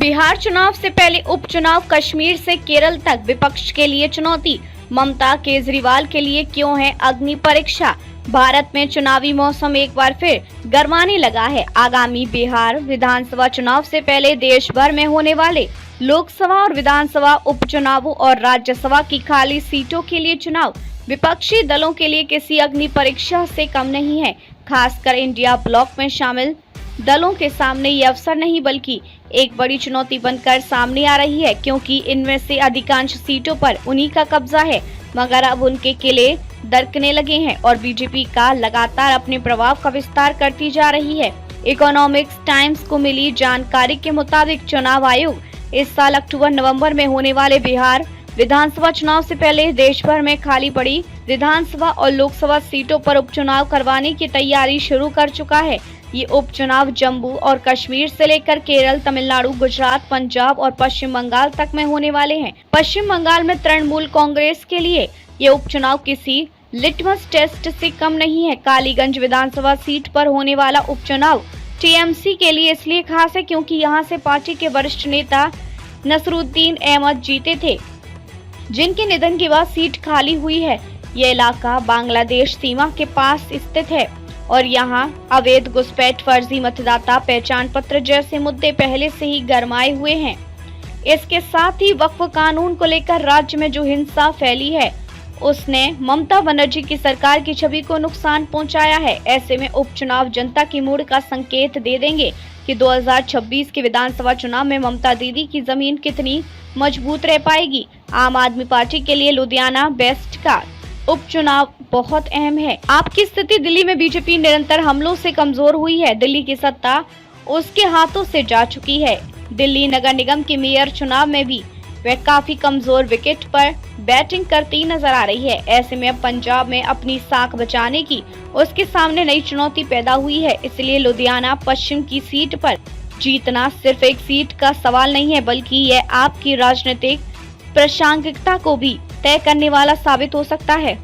बिहार चुनाव से पहले उपचुनाव, कश्मीर से केरल तक विपक्ष के लिए चुनौती। ममता केजरीवाल के लिए क्यों है अग्नि परीक्षा। भारत में चुनावी मौसम एक बार फिर गरमाने लगा है। आगामी बिहार विधानसभा चुनाव से पहले देश भर में होने वाले लोकसभा और विधानसभा उपचुनावों और राज्यसभा की खाली सीटों के लिए चुनाव विपक्षी दलों के लिए किसी अग्नि परीक्षा से कम नहीं है। खासकर इंडिया ब्लॉक में शामिल दलों के सामने ये अवसर नहीं बल्कि एक बड़ी चुनौती बनकर सामने आ रही है, क्योंकि इनमें से अधिकांश सीटों पर उन्हीं का कब्जा है। मगर अब उनके किले दरकने लगे हैं और बीजेपी का लगातार अपने प्रभाव का विस्तार करती जा रही है। इकोनॉमिक्स टाइम्स को मिली जानकारी के मुताबिक चुनाव आयोग इस साल अक्टूबर-नवंबर में होने वाले बिहार विधानसभा चुनाव से पहले देश भर में खाली पड़ी विधानसभा और लोकसभा सीटों पर उपचुनाव करवाने की तैयारी शुरू कर चुका है। ये उपचुनाव जम्मू और कश्मीर से लेकर केरल, तमिलनाडु, गुजरात, पंजाब और पश्चिम बंगाल तक में होने वाले हैं। पश्चिम बंगाल में तृणमूल कांग्रेस के लिए ये उपचुनाव किसी लिटमस टेस्ट से कम नहीं है। कालीगंज विधानसभा सीट पर होने वाला उपचुनाव टीएमसी के लिए इसलिए खास है क्योंकि यहाँ से पार्टी के वरिष्ठ नेता नसरुद्दीन अहमद जीते थे, जिनके निधन के बाद सीट खाली हुई है। यह इलाका बांग्लादेश सीमा के पास स्थित है और यहाँ अवैध घुसपैठ, फर्जी मतदाता पहचान पत्र जैसे मुद्दे पहले से ही गरमाए हुए हैं। इसके साथ ही वक्फ कानून को लेकर राज्य में जो हिंसा फैली है उसने ममता बनर्जी की सरकार की छवि को नुकसान पहुंचाया है। ऐसे में उपचुनाव जनता की मूड का संकेत दे देंगे कि 2026 के विधानसभा चुनाव में ममता दीदी की जमीन कितनी मजबूत रह पाएगी। आम आदमी पार्टी के लिए लुधियाना वेस्ट का उपचुनाव बहुत अहम है। आपकी स्थिति दिल्ली में बीजेपी निरंतर हमलों से कमजोर हुई है। दिल्ली की सत्ता उसके हाथों से जा चुकी है। दिल्ली नगर निगम के मेयर चुनाव में भी वह काफी कमजोर विकेट पर बैटिंग करती नजर आ रही है। ऐसे में अब पंजाब में अपनी साख बचाने की उसके सामने नई चुनौती पैदा हुई है। इसलिए लुधियाना पश्चिम की सीट पर जीतना सिर्फ एक सीट का सवाल नहीं है, बल्कि यह आपकी राजनीतिक प्रासंगिकता को भी तय करने वाला साबित हो सकता है।